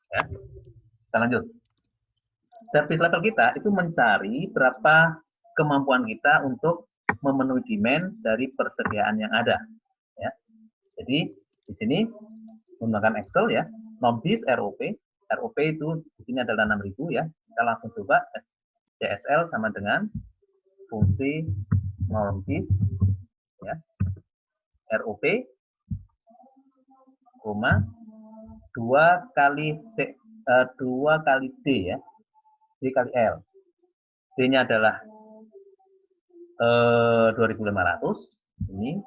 Ya. Kita lanjut. Service level kita itu mencari berapa kemampuan kita untuk memenuhi demand dari persediaan yang ada. Ya. Jadi di sini menggunakan Excel ya, NOMDIS ROP. ROP itu di sini adalah 6.000 ya. Kita langsung coba CSL sama dengan fungsi NOMDIS ya. ROP, 2 kali D ya. D kali L. D-nya adalah 2.500. Ini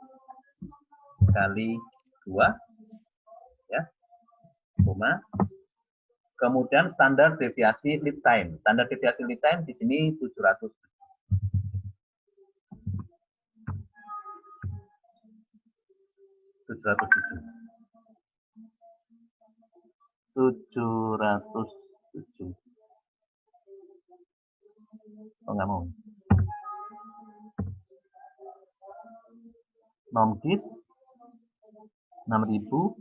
kali 2 ya. Kemudian standar deviasi lead time. Standar deviasi lead time di sini 700. 707. Oh, nggak mau. NOMDIS 6.000.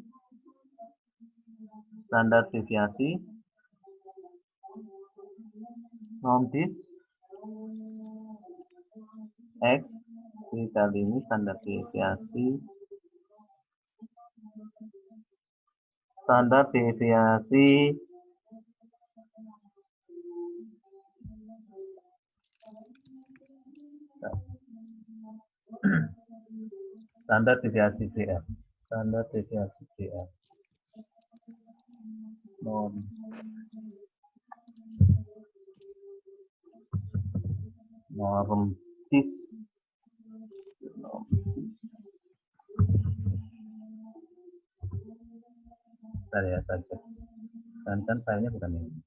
Standar deviasi NOMDIS X kali ini standar deviasi DL. Standar deviasi DL. NOMDIS. Saya saja. Dan filenya bukan ini.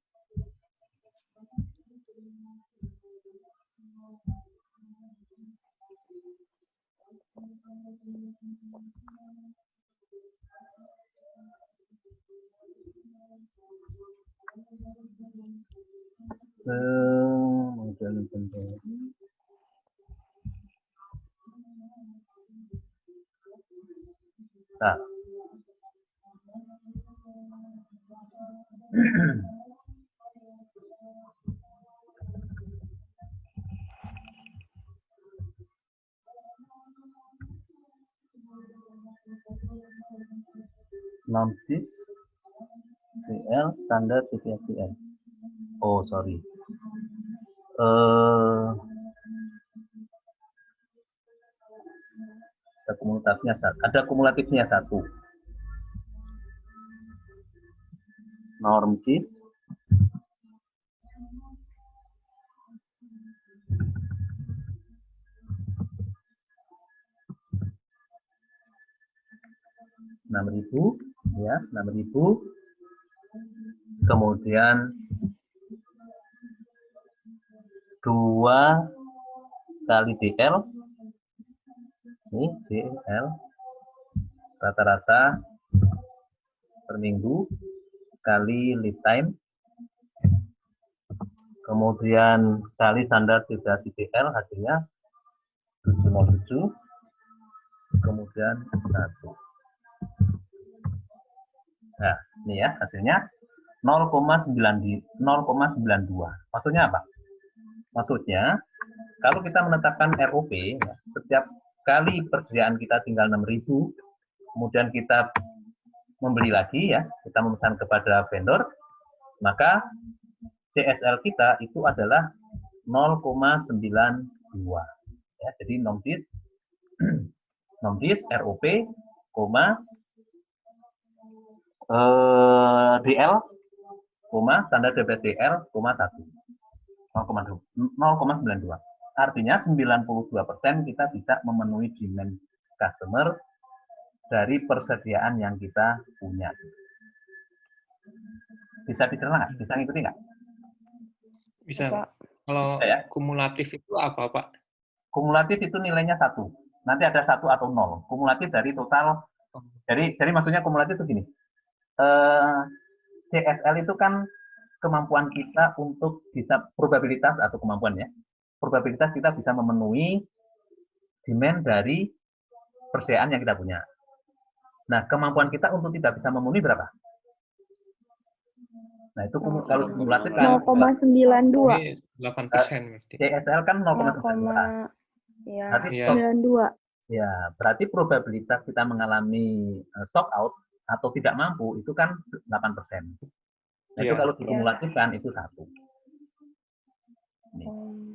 Nah. NOMDIS DL standar deviasi L. Oh, sorry. Ada kumulatifnya 1. NOMDIS ya, 6.000. Kemudian 2 kali DL. Ini DL rata-rata per minggu kali lead time. Kemudian kali standar deviasi DL hasilnya 707. Kemudian 1. Nah, ini ya hasilnya 0,92. Maksudnya apa? Maksudnya kalau kita menetapkan ROP, ya, setiap kali persediaan kita tinggal 6.000, kemudian kita membeli lagi ya, kita memesan kepada vendor, maka CSL kita itu adalah 0,92 ya. Jadi NOMDIS ROP, DL, standar deviasi DL, 1. 0,92. Artinya 92% kita bisa memenuhi demand customer dari persediaan yang kita punya. Bisa dicerna nggak? Bisa ngikuti nggak? Bisa. Kalau bisa, ya? Kumulatif itu apa, Pak? Kumulatif itu nilainya 1. Nanti ada 1 atau 0. Kumulatif dari total. Jadi maksudnya kumulatif itu gini. CSL itu kan kemampuan kita untuk bisa probabilitas atau kemampuan ya. Probabilitas kita bisa memenuhi demand dari persediaan yang kita punya. Nah, kemampuan kita untuk tidak bisa memenuhi berapa? Nah, itu kalau kumulatif kan 0,92. Ini 8% berarti. CSL kan 0,92. Ya, Berarti Iya. 92. ya, berarti probabilitas kita mengalami stock out atau tidak mampu itu kan 8%. Nah, itu Iya. kalau dikumulatifkan itu 1. Nih.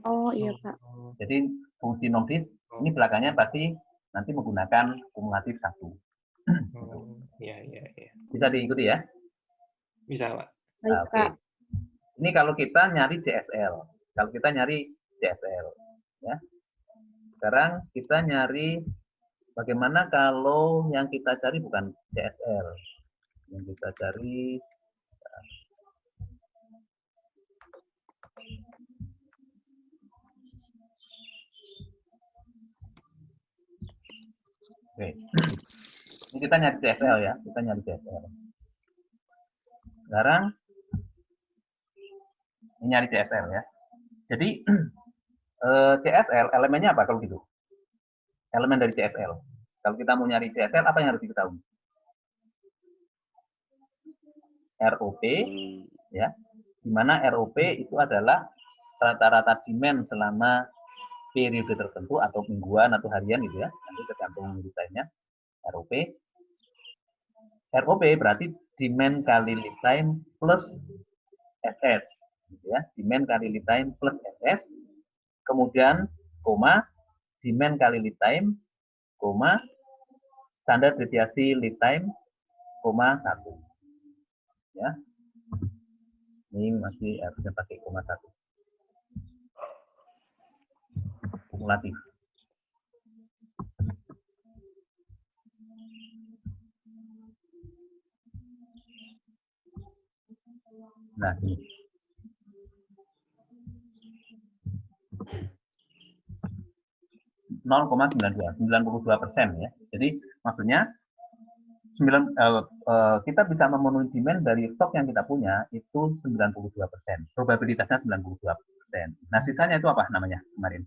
Oh, iya, Pak. Jadi fungsi nodis ini belakangnya pasti nanti menggunakan kumulatif 1. Iya, iya, iya. Bisa diikuti ya? Bisa, Pak. Baik, Oke. Kak. Ini kalau kita nyari CSL. Kalau kita nyari CSL. Ya. Sekarang kita nyari bagaimana kalau yang kita cari bukan CSL. Yang kita cari oke. Ini kita nyari CSL ya, kita nyari CSL. Sekarang ini nyari CSL ya. Jadi CSL elemennya apa kalau gitu? Elemen dari CSL. Kalau kita mau nyari CSL apa yang harus diketahui? ROP ya. Di mana ROP itu adalah rata-rata demand selama periode tertentu atau mingguan atau harian gitu ya. Nanti tergantung desainnya. ROP. ROP berarti demand kali lead time plus SS. Gitu ya. Demand kali lead time plus SS. Kemudian, koma, demand kali lead time, koma, standar deviasi lead time, koma, 1. Ya. Ini masih harusnya pakai koma 1. Kumulatif. Nah, ini. %, ya. Jadi maksudnya kita bisa memenuhi demand dari stok yang kita punya itu 92%. Probabilitasnya 92%. Nah, sisanya itu apa namanya kemarin?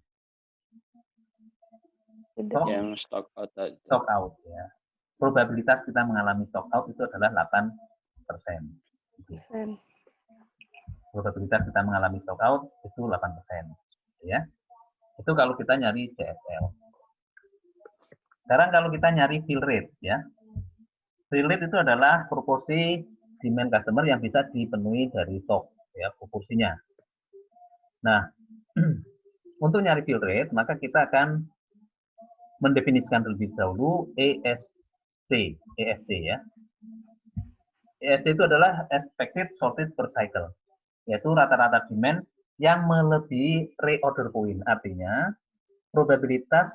Yang stock out aja. Stock out ya. Probabilitas kita mengalami stock out itu adalah 8%. Probabilitas kita mengalami stock out itu 8%. Ya. Itu kalau kita nyari CSL. Sekarang kalau kita nyari fill rate ya. Fill rate itu adalah proporsi demand customer yang bisa dipenuhi dari stok ya, proporsinya. Nah, untuk nyari fill rate maka kita akan mendefinisikan terlebih dahulu ESC ya. ESC itu adalah expected sorted per cycle, yaitu rata-rata demand yang melebihi reorder point. Artinya, probabilitas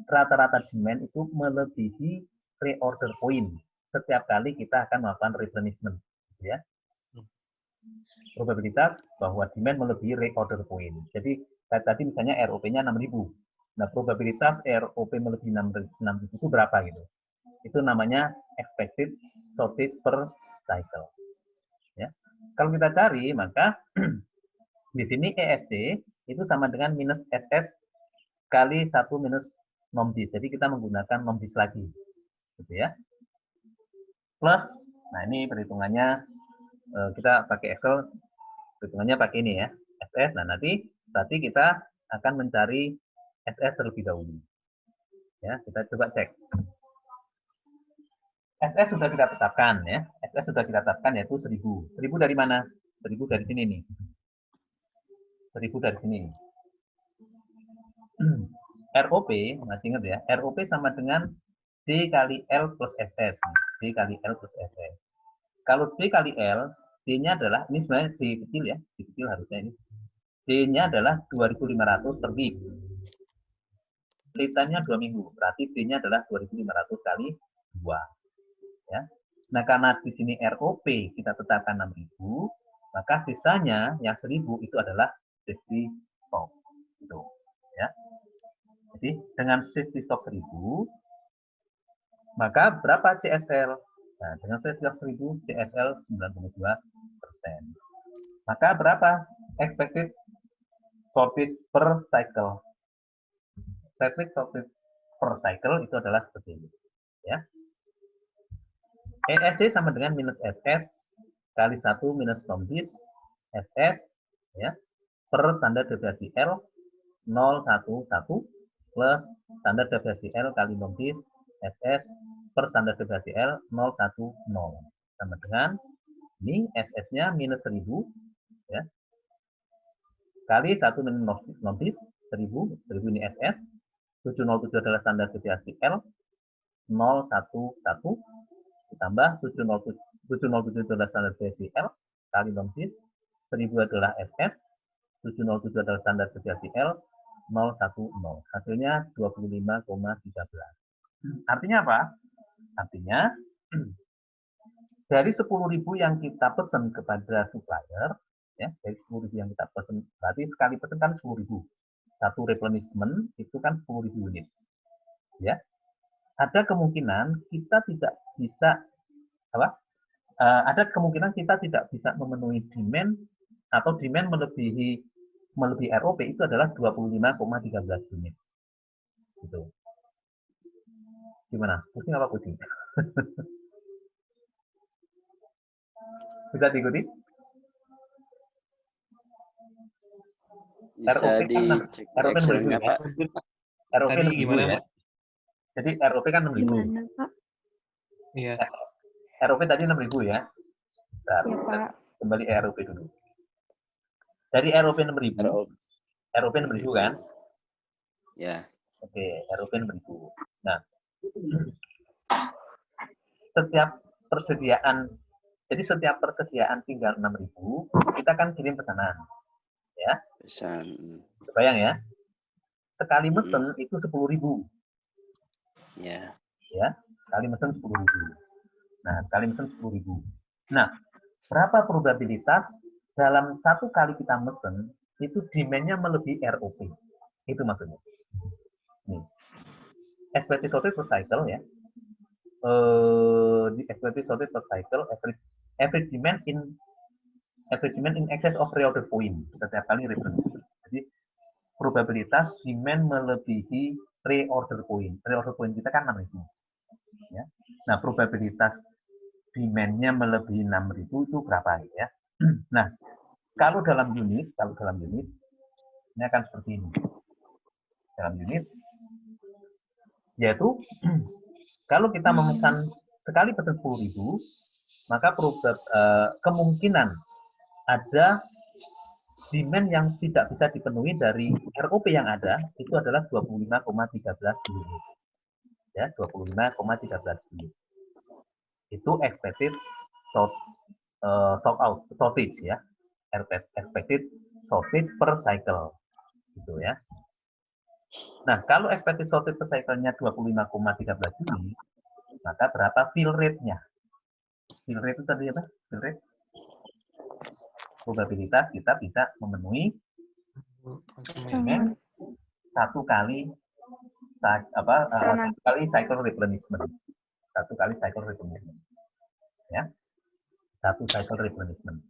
rata-rata demand itu melebihi reorder point setiap kali kita akan melakukan replenishment. Ya. Probabilitas bahwa demand melebihi reorder point. Jadi, tadi misalnya ROP-nya 6.000. Nah, probabilitas ROP melebihi 6.000 itu berapa gitu? Itu namanya expected sorted per cycle. Ya. Kalau kita cari, maka di sini ESC itu sama dengan minus SS kali 1 minus nomdis. Jadi kita menggunakan nomdis lagi. Gitu ya. Plus, nah ini perhitungannya kita pakai Excel, perhitungannya pakai ini ya. SS, nah nanti berarti kita akan mencari SS terlebih dahulu. Ya, kita coba cek. SS sudah kita tetapkan ya. SS sudah kita tetapkan yaitu 1000. 1000 dari mana? 1000 dari sini nih. 1000 dari sini. ROP, masih ingat ya. ROP sama dengan D kali L plus SS. D kali L plus SS. Kalau D kali L, D-nya adalah, ini sebenarnya D kecil ya. D kecil harusnya ini. D-nya adalah 2.500 per week. Lead time-nya 2 minggu. Berarti D-nya adalah 2.500 kali 2. Ya. Nah, karena di sini ROP kita tetapkan 6.000, maka sisanya yang 1.000 itu adalah safety stock. Gitu. Ya. Jadi, dengan safety stock 1.000, maka berapa CSL? Nah, dengan safety stock 1.000, CSL 92%. Maka berapa expected sorted per cycle? Expected sorted per cycle itu adalah seperti ini. Ya. ESC sama dengan minus SS kali 1 minus nompis SS ya per standar deviasi L 011 plus standar deviasi L kali nompis SS per standar deviasi L 010 sama dengan ini SS-nya minus 1000 ya kali 1 minus nompis 1000 ini SS 707 adalah standar deviasi L 011 ditambah 707 adalah standar deviasi L kali nompis 1000 adalah SS 707 adalah standar deviasi L 010 hasilnya 25,13. Artinya apa? Artinya dari 10.000 yang kita pesan kepada supplier ya dari 10.000 yang kita pesan berarti sekali pesan kan 10.000 satu replenishment itu kan 10.000 unit ya ada kemungkinan kita tidak bisa ada kemungkinan kita tidak bisa memenuhi demand atau demand melebihi ROP itu adalah 25,13 unit gitu gimana pusing apa pusing bisa diikuti Bisa dicek Excel-nya, Pak. ROP Tadi gimana, ya. Pak? Jadi ROP kan 6.000. Gimana, Pak? Iya. ROP tadi 6.000 ya. Bentar, Ya, Pak. kembali ROP dulu. Dari ROP 6.000. ROP 6.000 kan? Ya. Oke, ROP 6.000. Nah, setiap persediaan tinggal 6.000, kita kan kirim pesanan. Ya. Pesan. Kebayang ya? Sekali mesen itu 10.000. Ya. Ya, sekali mesen 10.000. Nah, sekali mesen 10.000. Nah, berapa probabilitas dalam satu kali kita mesen itu demand-nya melebihi ROP? Itu maksudnya. Nih. Expected sorted per cycle ya. Di expected sorted per cycle average demand in excess of reorder point setiap kali replenish. Jadi probabilitas demand melebihi reorder point. Reorder point kita kan 6.000. Ya. Nah, probabilitas demand-nya melebihi 6.000 itu berapa ya? Nah, kalau dalam unit ini akan seperti ini. Dalam unit yaitu kalau kita memesan sekali pesan 10.000, maka kemungkinan ada demand yang tidak bisa dipenuhi dari ROP yang ada itu adalah 25,13 unit. Ya, 25,13 unit. Itu expected shortage ya. Expected shortage per cycle. Gitu ya. Nah, kalau expected shortage per cycle-nya 25,13 unit, maka berapa fill rate-nya? Fill rate itu tadi apa? Fill rate? Probabilitas kita bisa memenuhi satu kali cycle replenishment. Satu kali cycle replenishment. Ya. Satu cycle replenishment.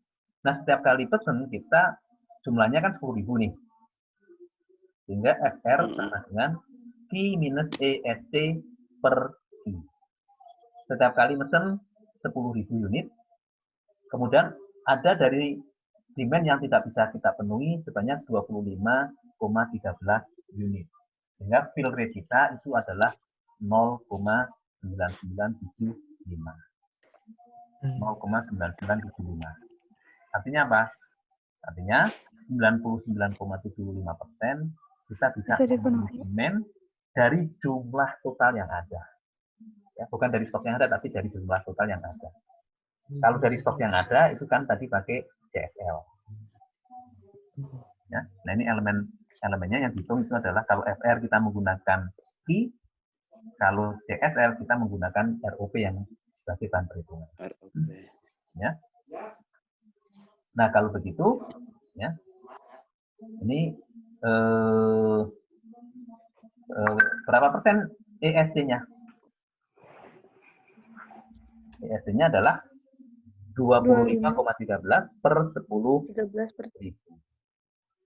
Nah, setiap kali pesan kita jumlahnya kan 10.000 nih. Sehingga FR sama dengan Q minus ESC per Q. Setiap kali pesan 10.000 unit. Kemudian ada dari demand yang tidak bisa kita penuhi sebanyak 25,13 unit. Sehingga fill rate kita itu adalah 0,9975. 0,9975. Artinya apa? Artinya 99,75% kita bisa memenuhi demand dari jumlah total yang ada. Ya, bukan dari stok yang ada, tapi dari jumlah total yang ada. Kalau dari stok yang ada, itu kan tadi pakai CSL. Ya, nah ini elemennya yang dihitung itu adalah kalau FR kita menggunakan Q, kalau CSL kita menggunakan ROP yang sebagai bahan perhitungan. Ya. Nah kalau begitu, ya, ini berapa persen ESC-nya? ESC-nya adalah 25,13 per 10.000.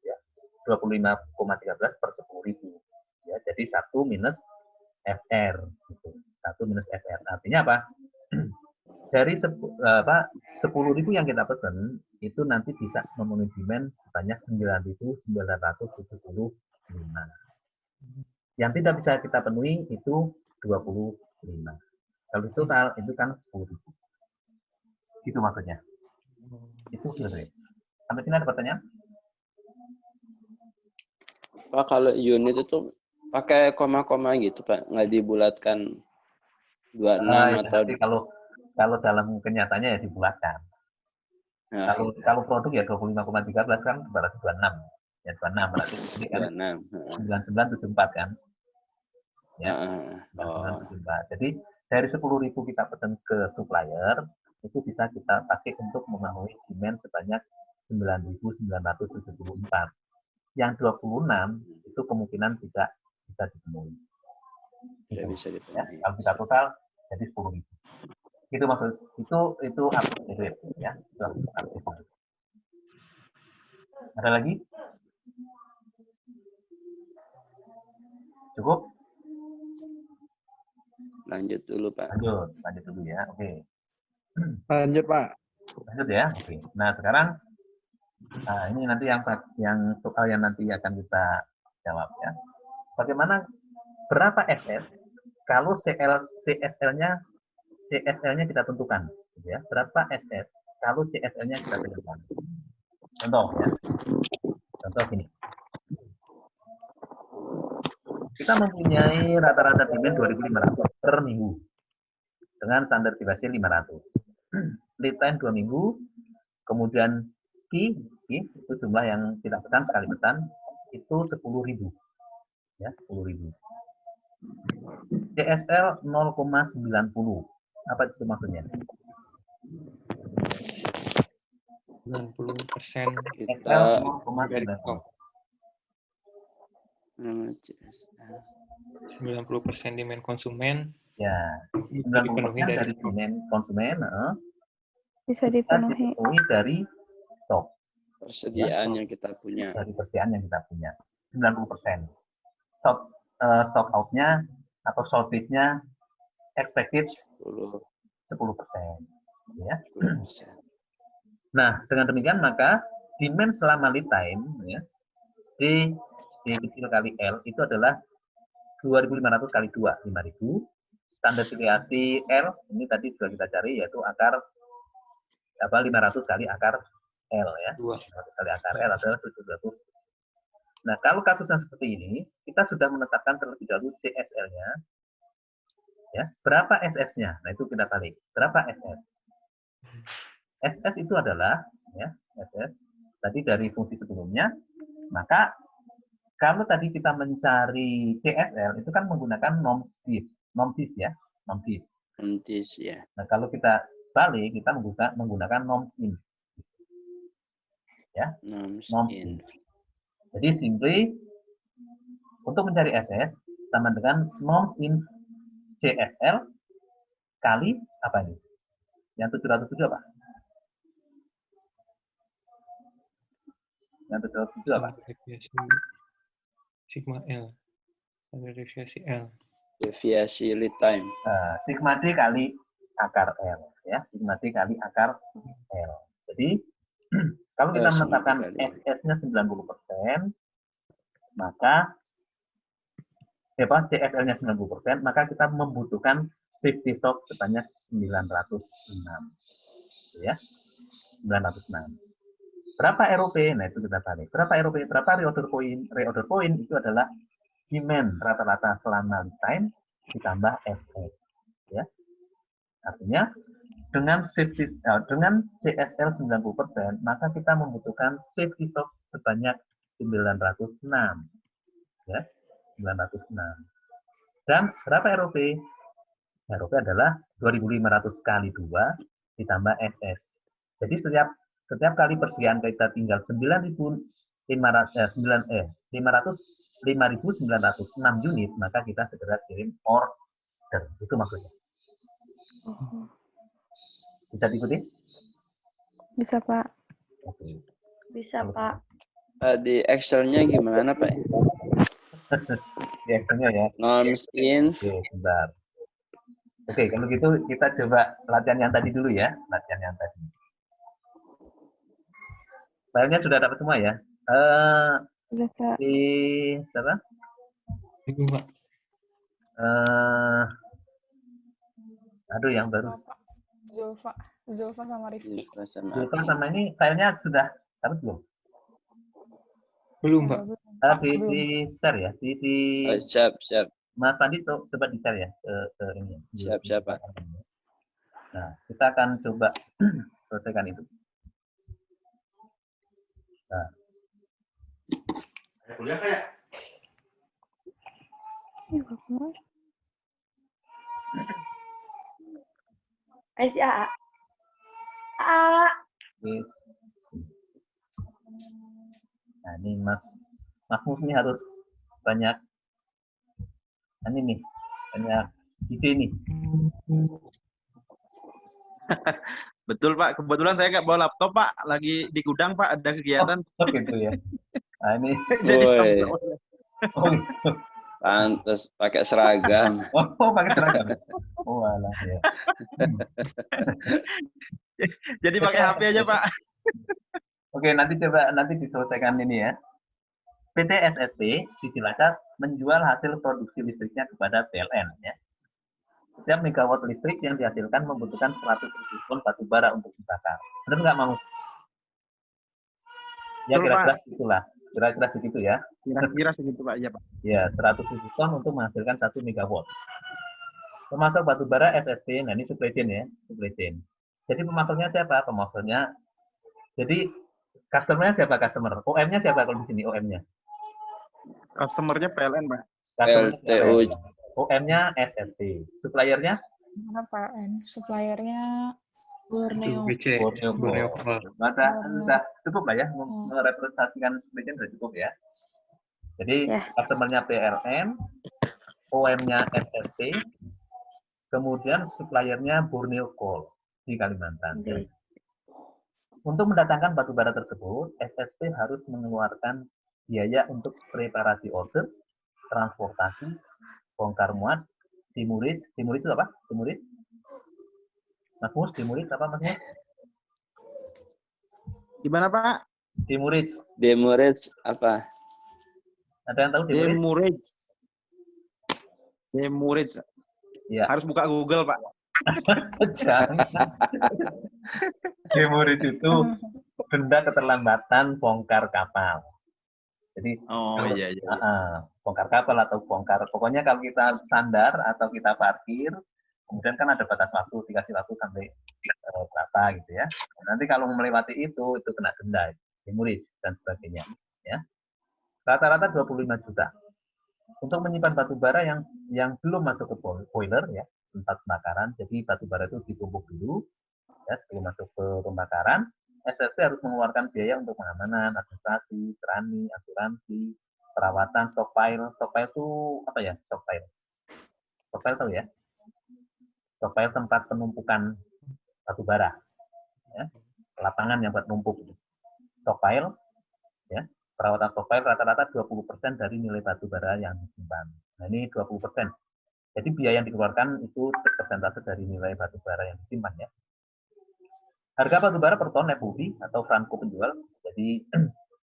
Ya, 25,13 per 10.000. Ya, jadi 1 minus FR. Gitu. 1 minus FR. Artinya apa? dari 10.000 yang kita pesan itu nanti bisa memenuhi demand sebanyak 9.975. Yang tidak bisa kita penuhi itu 25. Kalau total itu kan 10.000. Gitu maksudnya. Itu filter. Sampai sini ada pertanyaan? Pak, kalau unit itu pakai koma-koma gitu, Pak, nggak dibulatkan 26 atau Nanti kalau dalam kenyataannya ya dibulatkan. nah, Kalau produk ya 25,13 kan berarti 26. Ya 26 berarti ini kan 26. 9974 kan. Ya. Oh, 9974. Jadi dari 10.000 kita pesan ke supplier itu bisa kita pakai untuk memenuhi demand sebanyak 9.974. Yang 26 itu kemungkinan tidak bisa dipenuhi. tidak Gitu. bisa Ya, dipenuhi. kalau kita total jadi 10.000. Itu maksud itu update ya. Itu update. Ada lagi? Cukup? Lanjut dulu, Pak. Lanjut dulu ya. Oke. Lanjut, Pak. Lanjut ya. Oke. Nah, sekarang ini nanti yang soal yang nanti akan kita jawab ya. Bagaimana berapa SS kalau CSL-nya kita tentukan gitu ya. Berapa SS kalau CSL-nya kita tentukan. Contoh ya. Contoh gini. Kita mempunyai rata-rata demand 2.500 per minggu dengan standar deviasi 500. Lead time 2 minggu, kemudian Q itu jumlah yang tidak pesan sekali pesan itu 10.000. Ya, 10.000. CSL 0,90. Apa itu maksudnya? 90% Kita 0,90. 90% demand konsumen Ya, bisa 90% dipenuhi dari dari stok. demand konsumen Bisa bisa dipenuhi. dipenuhi dari stok. persediaan yang kita punya. Dari persediaan yang kita punya. 90%. Stock out-nya atau shortage-nya expected 10%. Ya. 10%. Nah, dengan demikian maka demand selama lead time ya, D kecil kali L itu adalah 2.500 kali 2, 5.000. Standar deviasi L ini tadi sudah kita cari yaitu akar 500 kali akar L ya. 500 kali akar L adalah 700. Nah, kalau kasusnya seperti ini, kita sudah menetapkan terlebih dahulu CSL-nya. Ya, berapa SS-nya? Nah, itu kita balik. Berapa SS? SS itu adalah ya, SS tadi dari fungsi sebelumnya, maka kalau tadi kita mencari CSL itu kan menggunakan NOMDIS ya, NOMDIS ya. Nah, kalau kita balik kita menggunakan NOMSIN. Ya, NOMSIN. Jadi simply untuk mencari SS sama dengan NOMSIN CSL kali apa ini? Yang 707 apa? Yang 707 apa? Sigma L. Standar deviasi L. Deviasi lead time. Sigma D kali akar L. Ya, Sigma D kali akar L. Jadi, kalau kita menetapkan SS-nya 90%, maka CSL-nya 90%, maka kita membutuhkan safety stock sebanyak 906. Ya, 906. Berapa ROP? Nah, itu kita tarik. Berapa ROP? Berapa reorder point? Reorder point itu adalah demand rata-rata selama lead time ditambah SS. Ya. Artinya dengan CSL 90%, maka kita membutuhkan safety stock sebanyak 906. Ya, 906. Dan berapa ROP? ROP adalah 2.500 kali 2 ditambah SS. Jadi setiap kali persediaan kita tinggal 5.906 unit, maka kita segera kirim order. Itu maksudnya. Bisa diikuti? Bisa, Pak. Oke. Bisa, Pak. Di Excel-nya gimana, Pak? Di Excel-nya ya. NOMSIN. Oke, sebentar. Oke, kalau gitu kita coba latihan yang tadi dulu ya, latihan yang tadi. Filenya sudah dapat semua ya? Udah, Kak. Di siapa? Ibu, Pak. Aduh, yang baru. Zulfa sama Rifki. Zulfa sama ini filenya sudah dapat belum? Belum, Pak. Di share ya, Oh, siap. Mas Pandi coba di share ya ke ini. Siap, Pak. Nah, kita akan coba selesaikan itu. Nah. Kuliah kayak Si A. Oke. Nah, ini Mas Mus ini harus banyak banyak ide nih. betul Pak, kebetulan saya nggak bawa laptop Pak, lagi di gudang Pak, ada kegiatan. Oh gitu ya. Nah, ini Jadi Woi. oh, gitu. Pantes pakai seragam. Oh, pakai seragam. Oh, alah ya. Jadi pakai HP aja Pak. Oke, nanti diselesaikan ini ya. PT SSP di Cilacap menjual hasil produksi listriknya kepada PLN ya. Setiap megawatt listrik yang dihasilkan membutuhkan 100.000 ton batu bara untuk dibakar. Benar nggak, Mang? Ya, Betul, kira-kira segitulah. Kira-kira segitu ya. Kira-kira segitu Pak, ya Pak. Ya, 100.000 ton untuk menghasilkan 1 megawatt. Pemasok batu bara SSP, nah ini supply chain ya, supply chain. Jadi pemasoknya siapa? Pemasoknya, jadi customer-nya siapa customer? OM-nya siapa kalau di sini OM-nya? Customer-nya PLN Pak. LTU. OM-nya SSP. Supplier-nya? Mana PLN? Suppliernya Borneo. BC. Borneo. Sudah cukup lah ya, merepresentasikan supply chain sudah cukup ya. Jadi customer-nya PLN, OM-nya SSP, kemudian supplier-nya Borneo Coal di Kalimantan. Untuk mendatangkan batu bara tersebut, SSP harus mengeluarkan biaya untuk preparasi order, transportasi, bongkar muat, dimurit itu apa? Dimurit? Mas Mus, dimurit apa Mas Mus? Gimana Pak? Dimurit. Demurrage apa? Ada yang tahu dimurit? Demurrage. Iya. Harus buka Google Pak. Jangan. Dimurit itu denda keterlambatan bongkar kapal. Jadi Iya. bongkar kapal atau bongkar, pokoknya kalau kita sandar atau kita parkir, kemudian kan ada batas waktu, dikasih waktu sampai berapa gitu ya. Nanti kalau melewati itu kena denda, dimurit dan sebagainya. Ya. Rata-rata 25 juta. Untuk menyimpan batu bara yang belum masuk ke boiler ya, tempat pembakaran. Jadi batu bara itu ditumpuk dulu ya sebelum masuk ke pembakaran. SSP harus mengeluarkan biaya untuk pengamanan, administrasi, trani, asuransi, perawatan, stockpile. Stockpile itu apa ya? Stockpile tahu ya? Stockpile tempat penumpukan batu bara. Ya. Lapangan yang buat numpuk. Stockpile ya. Perawatan stockpile rata-rata 20% dari nilai batu bara yang disimpan. Nah, ini 20%. Jadi biaya yang dikeluarkan itu persentase dari nilai batu bara yang disimpan ya. Harga batu bara per ton FOB atau franco penjual. Jadi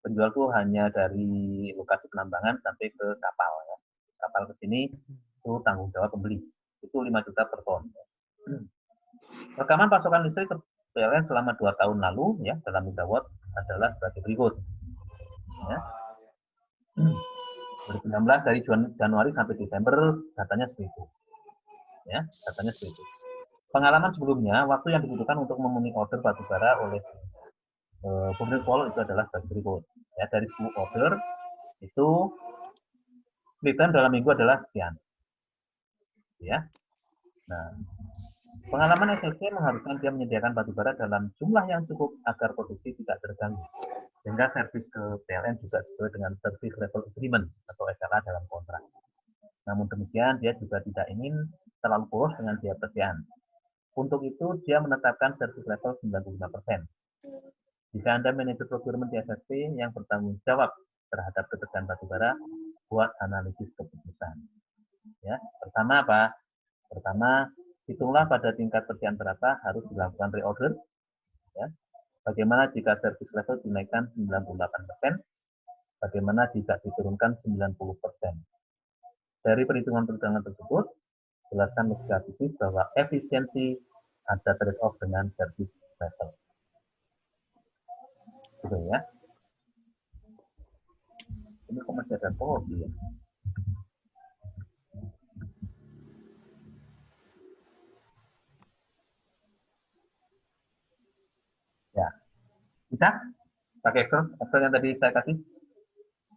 penjual itu hanya dari lokasi penambangan sampai ke kapal ya. Kapal ke sini itu tanggung jawab pembeli. Itu 5 juta per ton. Rekaman pasokan listrik ke PLN selama 2 tahun lalu ya dalam megawatt adalah sebagai berikut. Ya. 2016 dari Januari sampai Desember datanya seperti itu. Ya, datanya seperti itu. Pengalaman sebelumnya, waktu yang dibutuhkan untuk memenuhi order batu bara oleh Borneo Coal itu adalah sebagai berikut. Ya, dari 10 order itu lead dalam minggu adalah sekian. Ya. Nah, pengalaman SSP mengharuskan dia menyediakan batu bara dalam jumlah yang cukup agar produksi tidak terganggu. Sehingga servis ke PLN juga sesuai dengan Service Level Agreement atau SLA dalam kontrak. Namun demikian, dia juga tidak ingin terlalu boros dengan biaya persediaan. Untuk itu, dia menetapkan service level 95%. Jika Anda manajer procurement di SSP yang bertanggung jawab terhadap ketersediaan batu bara, buat analisis keputusan. Ya, pertama apa? Pertama, Hitunglah pada tingkat persediaan berapa harus dilakukan reorder. Ya. Bagaimana jika service level dinaikkan 98%? Bagaimana jika diturunkan 90%? Dari perhitungan-perhitungan tersebut, jelaskan logika bisnis bahwa efisiensi ada trade-off dengan service level. Gitu ya. Ini kok masih ada kopi ya? Ya, bisa? Pakai Excel yang tadi saya kasih?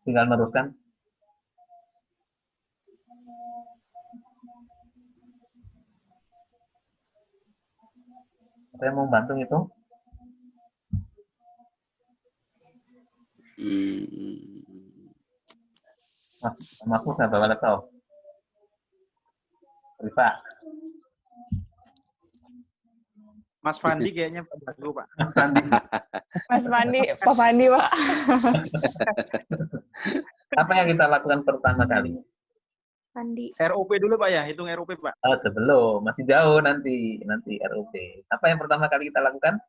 Tinggal meneruskan. Saya mau bantu itu. Mas nggak bawa laptop. Rifa. Mas Fandi kayaknya bagus, Pak. Mas Pandi, Pak Pandi, Pak. Apa yang kita lakukan pertama kali? Pandi. ROP dulu, Pak ya. Hitung ROP, Pak. Oh, sebelum, masih jauh nanti ROP. Apa yang pertama kali kita lakukan?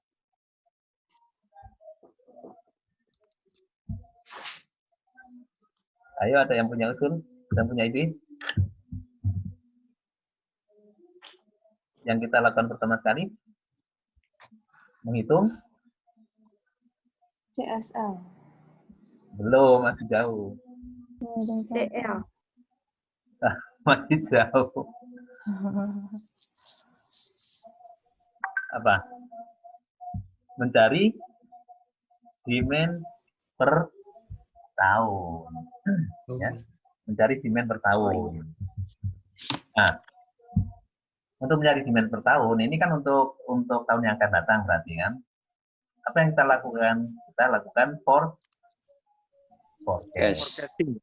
Ayo, ada yang punya usul? Yang punya ide? Yang kita lakukan pertama kali? Menghitung? CSL. Belum, masih jauh. DL. Masih jauh. Apa? Mencari demand per tahun. Ya. Mencari demand per tahun. Nah, untuk mencari demand per tahun, ini kan untuk tahun yang akan datang berarti kan. Apa yang kita lakukan? Kita lakukan forecast. Cash. Forecasting.